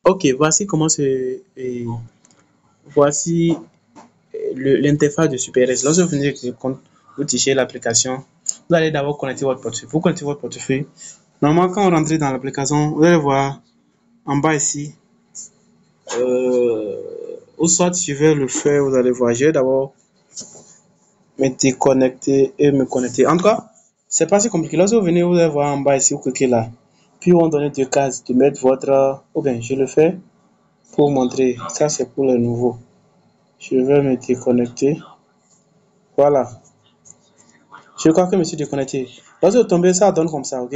Ok, voici voici l'interface de SuperS. Lorsque vous venez de créer le compte, vous tichez l'application. Vous allez d'abord connecter votre portefeuille. Vous connectez votre portefeuille. Normalement, quand vous rentrez dans l'application, vous allez voir en bas ici, ou soit je vais le faire, vous allez voir. Je vais d'abord me déconnecter et me connecter. En tout cas, c'est pas si compliqué. Lorsque vous venez, vous allez voir en bas ici, vous cliquez là. Puis on donne deux cases de mettre votre. Ou bien, je le fais pour montrer. Ça, c'est pour le nouveau. Je vais me déconnecter. Voilà. Je crois que je me suis déconnecté. Lorsque vous tombez, ça donne comme ça, ok?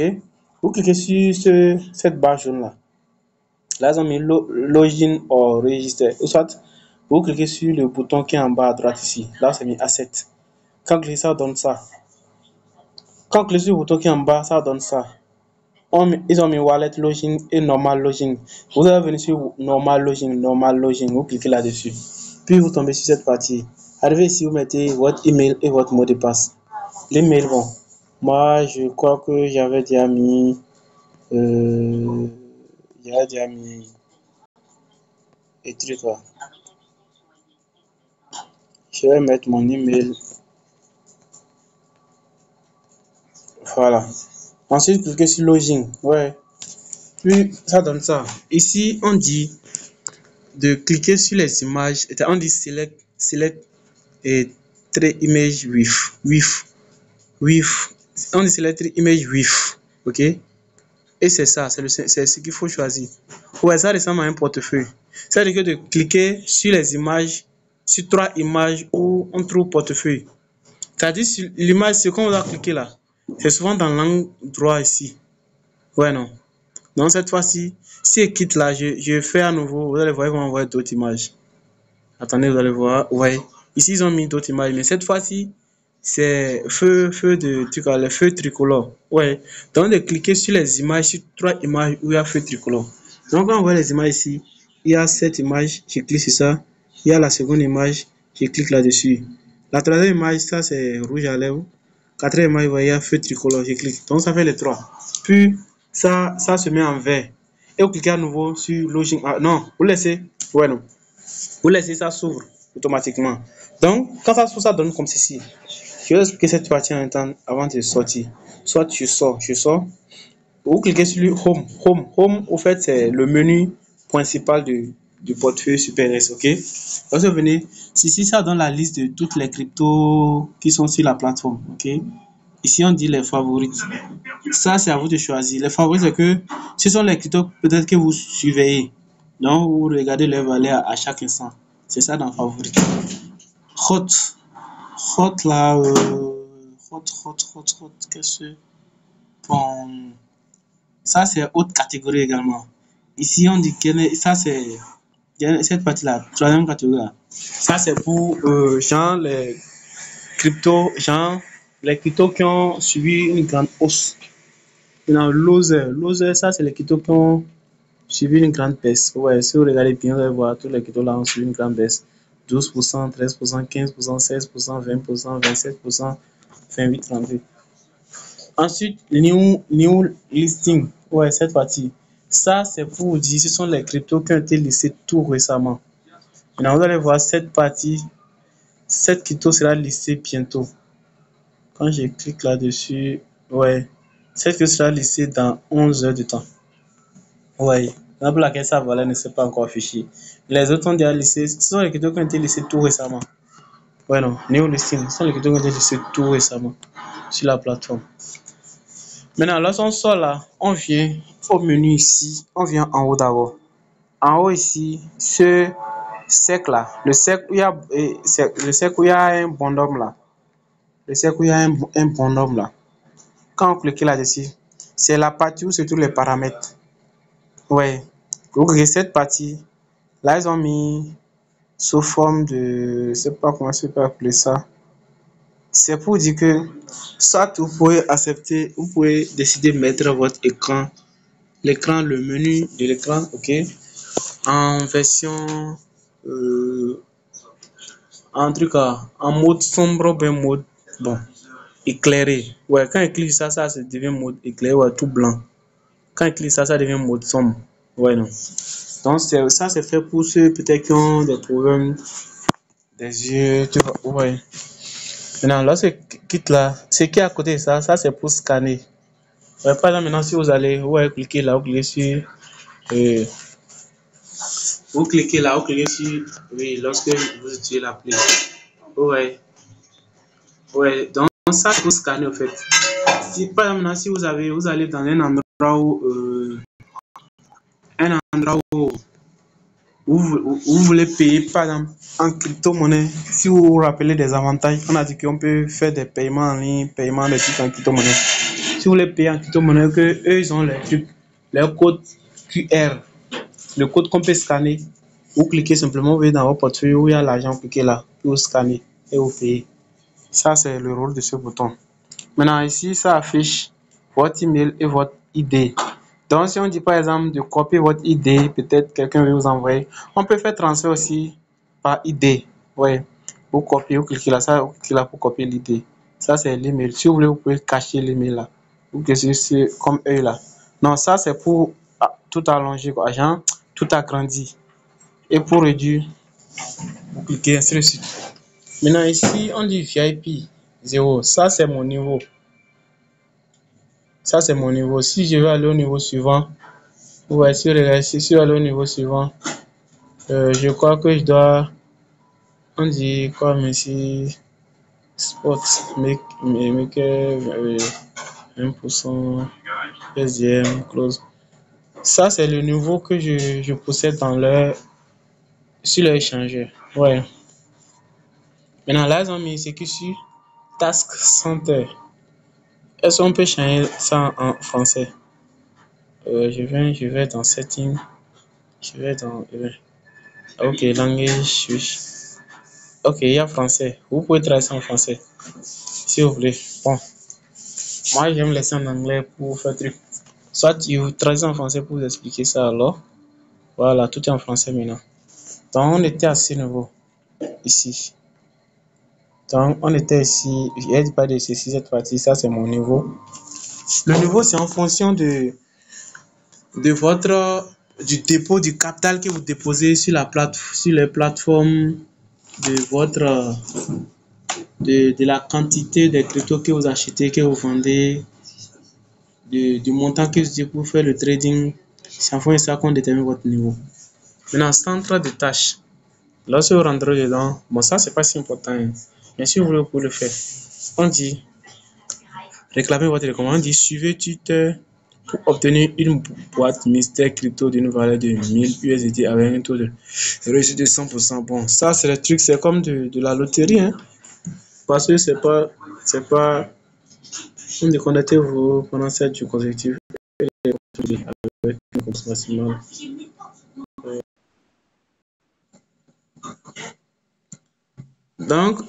Vous cliquez sur cette barre jaune là. Là, ils ont mis login or register. Ou soit, vous cliquez sur le bouton qui est en bas à droite ici. Là, c'est mis asset. Quand vous cliquez, ça donne ça. Quand vous cliquez sur le bouton qui est en bas, ça donne ça. Ils ont mis wallet login et normal login. Vous allez venir sur normal login. Vous cliquez là-dessus. Puis vous tombez sur cette partie. Arrivé ici, vous mettez votre email et votre mot de passe. L'email, bon. Moi, je crois que j'avais déjà mis. J'avais déjà mis des trucs là. Je vais mettre mon email. Voilà. Ensuite, cliquez sur login. Ouais. Puis, ça donne ça. Ici, on dit de cliquer sur les images. On dit select et three image with. On dit select three image with. Ok. Et c'est ça, c'est ce qu'il faut choisir. Ouais, ça ressemble à un portefeuille. C'est-à-dire que de cliquer sur les images, sur trois images où on trouve portefeuille. C'est-à-dire sur l'image, ce qu'on va cliquer là, c'est souvent dans l'angle droit ici. Ouais, non. Donc cette fois-ci, si je quitte là, je fais à nouveau, vous allez voir, ils vont envoyer d'autres images. Attendez, vous allez voir. Ouais. Ici, ils ont mis d'autres images, mais cette fois-ci, c'est le feu tricolore. Ouais. Donc, de cliquer sur les images, sur trois images où il y a feu tricolore. Donc, quand on voit les images ici, il y a cette image, je clique sur ça. Il y a la seconde image, je clique là-dessus. La troisième image, ça, c'est rouge à lèvres. Quatrième image, il y a feu tricolore, je clique. Donc, ça fait les trois. Puis, ça se met en vert. Et vous cliquez à nouveau sur login. Ah, non, vous laissez. Ouais, non. Vous laissez ça s'ouvre automatiquement. Donc, quand ça s'ouvre, ça donne comme ceci. Je vais expliquer cette partie en même temps avant de sortir. Soit je sors. Vous cliquez sur le Home, au fait, c'est le menu principal du portefeuille SuperS, ok? Lorsque vous venez, ici, ça donne la liste de toutes les cryptos qui sont sur la plateforme, ok? Ici, on dit les favoris. Ça, c'est à vous de choisir. Les favoris, c'est que ce sont les cryptos peut-être que vous surveillez. Donc, vous regardez les valeurs à chaque instant. C'est ça dans favoris. Hot là, hot, qu'est-ce que bon, ça c'est haute catégorie également. Ici on dit que ça c'est cette partie là, troisième catégorie là. Ça c'est pour les cryptos qui ont suivi une grande hausse. Dans loser, ça c'est les cryptos qui ont suivi une grande baisse. Ouais, si vous regardez bien, vous allez voir tous les cryptos là ont suivi une grande baisse. 12%, 13%, 15%, 16%, 20%, 27%, 28, 32. Ensuite, new listing. Ouais, cette partie. Ça, c'est pour vous dire, ce sont les cryptos qui ont été listés tout récemment. Maintenant, vous allez voir cette partie. Cette crypto sera listée bientôt. Quand je clique là-dessus, ouais, cette crypto sera listée dans 11 heures de temps. Ouais, la laquelle sa valeur ne s'est pas encore affichée. Les autres ont déjà listé. Ce sont les cryptos qui ont été listés tout récemment. Ouais, non, new listing. Ce sont les cryptos qui ont été listés tout récemment sur la plateforme. Maintenant, lorsqu'on sort là, on vient au menu ici, on vient en haut d'abord. En haut ici, ce cercle là, le cercle où il y a un bonhomme là, le cercle où il y a un bonhomme là. Quand on clique là-dessus, c'est la partie où se trouvent les paramètres. Ouais, vous voyez cette partie, là ils ont mis sous forme de, je sais pas comment je peux appeler ça. C'est pour dire que soit vous pouvez accepter, vous pouvez décider de mettre votre écran, le menu de l'écran, ok, en version, en mode sombre, bien mode, bon, éclairé. Ouais, quand il clique ça, ça devient mode éclairé, ouais, tout blanc. Quand il clique ça, ça devient mode sombre. Ouais, non. Donc, ça, c'est fait pour ceux peut-être qui ont des problèmes des yeux, tu vois. Ouais. Maintenant, lorsque quitte là, ce qui est à côté de ça, ça c'est pour scanner. Ouais, par exemple, maintenant, si vous allez, ouais, cliquez là, vous cliquez sur, euh, vous cliquez sur, oui, lorsque vous utilisez l'appli. Ouais, ouais, donc ça pour scanner en fait. Si, par exemple, maintenant, si vous allez dans un endroit où vous voulez payer, par exemple, en crypto-monnaie, si vous vous rappelez des avantages, on a dit qu'on peut faire des paiements en ligne, paiements des trucs en crypto-monnaie. Si vous voulez payer en crypto-monnaie, que eux, ils ont les trucs, leur code QR, le code qu'on peut scanner. Vous cliquez simplement, vous voyez dans votre portefeuille où il y a l'argent, cliquez là, puis vous scannez et vous payez. Ça, c'est le rôle de ce bouton. Maintenant, ici, ça affiche votre email et votre ID. Donc, si on dit par exemple de copier votre ID, peut-être quelqu'un veut vous envoyer. On peut faire transfert aussi par ID. Ouais. Vous copiez, vous cliquez là, ça, vous cliquez là pour copier l'ID. Ça, c'est l'email. Si vous voulez, vous pouvez cacher l'email là. Vous cliquez sur comme eux là. Non, ça, c'est pour tout allonger, quoi. Genre, tout agrandir. Et pour réduire, vous cliquez ainsi de suite. Maintenant, ici, on dit VIP 0. Ça, c'est mon niveau. Ça, c'est mon niveau. Si je veux aller au niveau suivant, ouais, si je veux aller au niveau suivant, je crois que je dois, on dit quoi, mais si sport, maker, 1%, SDM, close. Ça, c'est le niveau que je possède sur leur échangeur. Ouais. Maintenant, là, ils ont mis c'est que sur Task Center. Est-ce qu'on peut changer ça en français? Je vais dans Setting. Je vais dans. Ok, language switch. Ok, il y a français. Vous pouvez traduire ça en français, si vous voulez. Bon, moi, j'aime laisser en anglais pour faire truc. Soit vous traduisez en français pour vous expliquer ça alors. Voilà, tout est en français maintenant. Donc, on était à ce niveau, ici. Donc, on était ici. Il n'y a pas de ceci, cette partie. Ça, c'est mon niveau. Le niveau, c'est en fonction de du dépôt du capital que vous déposez sur sur les plateformes de de la quantité de cryptos que vous achetez, que vous vendez, du montant que vous utilisez pour faire le trading. C'est en fonction de ça qu'on détermine votre niveau. Maintenant, centre de tâches. Lorsque vous rentrez dedans, bon, ça, c'est pas si important, hein. Mais si vous voulez, vous pouvez le faire. On dit réclamer votre recommandation. On dit suivez Twitter pour obtenir une boîte mystère crypto d'une valeur de 1000 USD avec un taux de réussite de 100%. Bon, ça, c'est le truc, c'est comme de la loterie, hein. Parce que c'est pas, on déconnectez-vous pendant 7 jours consécutifs avec une course maximale. Donc,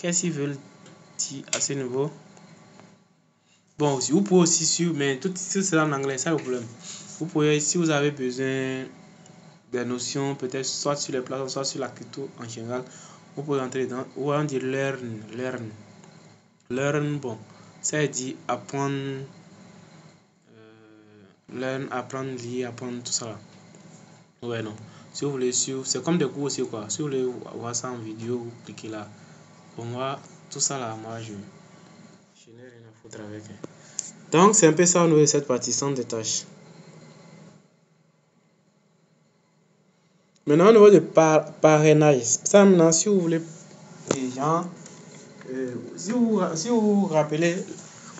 qu'est-ce qu'ils veulent dire à ce niveau? Bon, si vous pouvez aussi suivre, mais tout cela en anglais, ça le problème. Vous pouvez, si vous avez besoin des notions, peut-être soit sur les plateformes, soit sur la crypto en général, vous pouvez entrer dans, ou on dit learn, bon, ça dit apprendre, apprendre, lire, apprendre tout ça. Ouais, non. Si vous voulez suivre, c'est comme des cours aussi, quoi. Si vous voulez voir ça en vidéo, vous cliquez là. Pour moi, tout ça là, moi je n'ai rien à foutre avec. Donc c'est un peu ça au niveau de cette partie, centre de tâches. Maintenant au niveau de parrainage, ça maintenant si vous voulez les gens, si vous vous rappelez,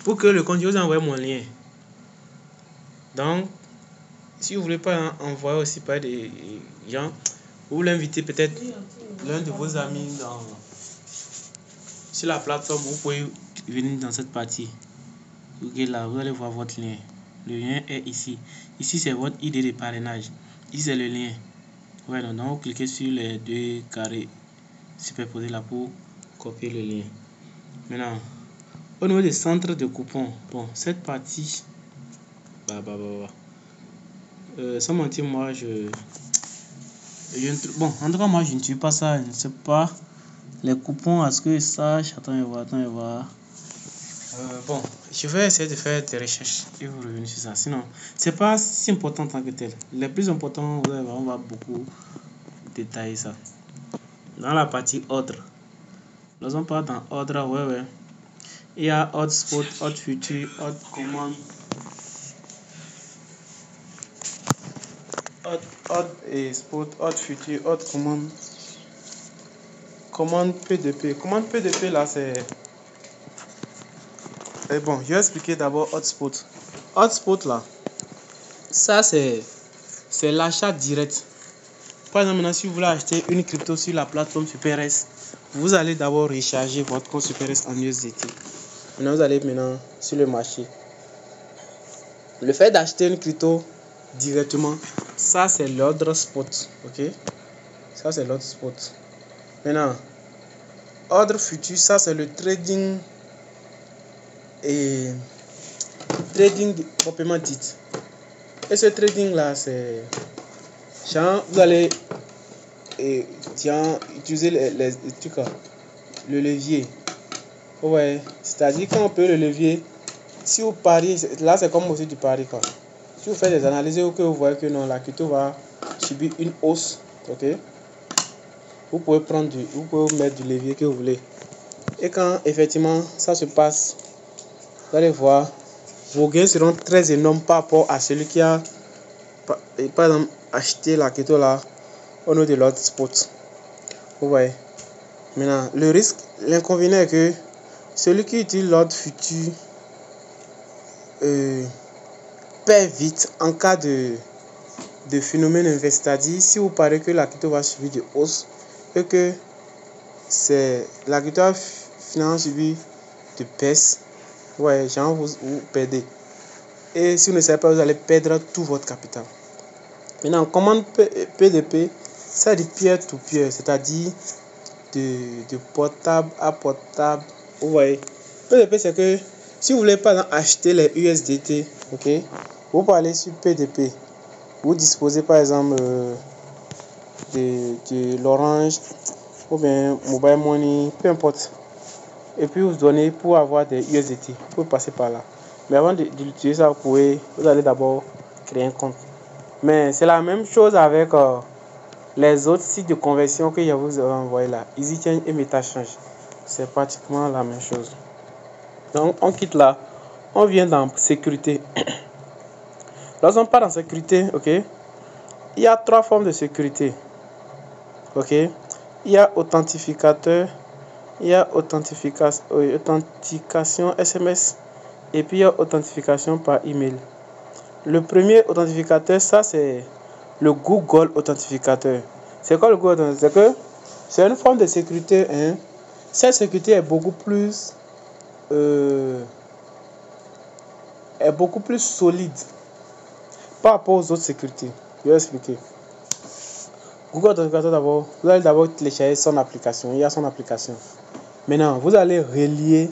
pour que le compte, je vous envoie mon lien. Donc si vous voulez pas envoyer aussi par des gens, vous l'invitez peut-être l'un de vos amis sur la plateforme, vous pouvez venir dans cette partie. Ok, là, vous allez voir votre lien. Le lien est ici. Ici, c'est votre idée de parrainage. Ici, c'est le lien. Ouais, donc, vous cliquez sur les deux carrés superposés là pour copier le lien. Maintenant, au niveau des centres de coupons, bon, cette partie, sans mentir, moi, bon, en tout cas, moi, je ne suis pas ça. Je ne sais pas les coupons, à ce que ça, attends, et voir. Bon, je vais essayer de faire des recherches et vous revenir sur ça. Sinon, c'est pas si important en tant que tel. Les plus importants, on va beaucoup détailler ça. Dans la partie ordre, nous on part dans ordre, il y a ordre spot, ordre futur, ordre commande, ordre et spot, ordre futur, ordre commande PDP. Commande PDP là, c'est. Et bon, je vais expliquer d'abord hotspot. Hotspot là, ça c'est l'achat direct. Par exemple, maintenant, si vous voulez acheter une crypto sur la plateforme SuperS, vous allez d'abord recharger votre compte SuperS en USDT. Maintenant, vous allez maintenant sur le marché. Le fait d'acheter une crypto directement, ça c'est l'ordre spot. Ok? Ça c'est l'ordre spot. Maintenant, ordre futur, ça c'est le trading et trading proprement dit. Et ce trading là, c'est genre, vous allez utiliser les trucs, le levier. Ouais, c'est-à-dire quand on peut le levier, si vous pariez, là c'est comme aussi du pari quoi. Si vous faites des analyses et que vous voyez que non, la crypto va subir une hausse, ok, vous pouvez mettre du levier que vous voulez. Et quand effectivement ça se passe, vous allez voir, vos gains seront très énormes par rapport à celui qui a par exemple acheté la crypto là au niveau de l'autre spot. Vous voyez. Maintenant, le risque, l'inconvénient est que celui qui utilise l'ordre futur perd vite en cas de phénomène inverse. C'est-à-dire, si vous parlez que la crypto va subir de hausse et que la crypto va finalement subir de baisse, ouais, genre vous perdez. Et si vous ne savez pas, vous allez perdre tout votre capital. Maintenant, commande PDP, ça dit peer-to-peer, c'est-à-dire de portable à portable. Vous voyez, PDP, c'est que si vous voulez pas acheter les USDT, ok, vous pouvez aller sur PDP. Vous disposez par exemple de l'Orange ou bien Mobile Money, peu importe. Et puis vous donnez pour avoir des USDT. Vous pouvez passer par là. Mais avant d'utiliser ça, vous allez d'abord créer un compte. Mais c'est la même chose avec les autres sites de conversion que je vous ai envoyé là. EasyChange et MetaChange. C'est pratiquement la même chose. Donc on quitte là. On vient dans sécurité. Lorsqu'on part dans sécurité, ok, il y a 3 formes de sécurité. Ok, il y a authentificateur, il y a authentification SMS et puis il y a authentification par email. Le premier authentificateur, ça c'est le Google Authentificateur. C'est quoi le Google Authentificateur? C'est une forme de sécurité. Cette sécurité est beaucoup plus solide par rapport aux autres sécurités. Je vais expliquer. Google Authentificateur, d'abord, vous allez d'abord télécharger son application. Il y a son application. Maintenant, vous allez relier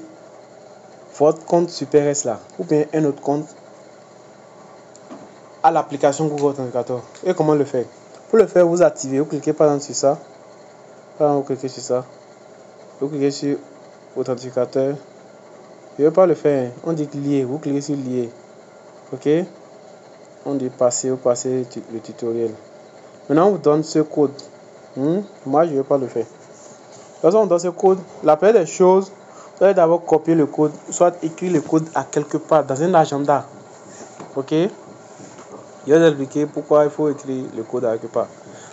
votre compte SuperS là, ou bien un autre compte à l'application Google Authentificateur. Et comment le faire? Pour le faire, vous activez, vous cliquez par exemple sur ça. Vous cliquez sur ça. Vous cliquez sur Authentificateur. Je ne vais pas le faire. On dit lier. Vous cliquez sur lier. Ok? On dit passer, vous passez le tutoriel. Maintenant, on vous donne ce code. Moi, je ne vais pas le faire. Lorsqu'on donne ce code, la plupart des choses, Vous allez d'abord copier le code, soit écrire le code à quelque part dans un agenda. Ok? Je vais vous expliquer pourquoi il faut écrire le code à quelque part.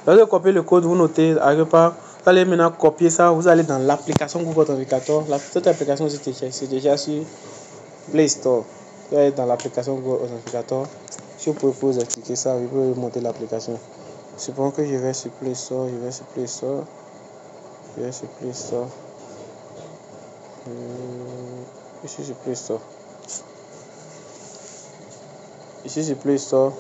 Vous allez copier le code, vous notez à quelque part. Vous allez maintenant copier ça, vous allez dans l'application Google Authenticator. Cette application, c'est déjà sur Play Store. Vous allez dans l'application Google Authenticator. Si vous pouvez vous expliquer ça, vous pouvez monter l'application. Supposons que je vais sur Play Store, je vais sur Play Store. Ici sur Play Store.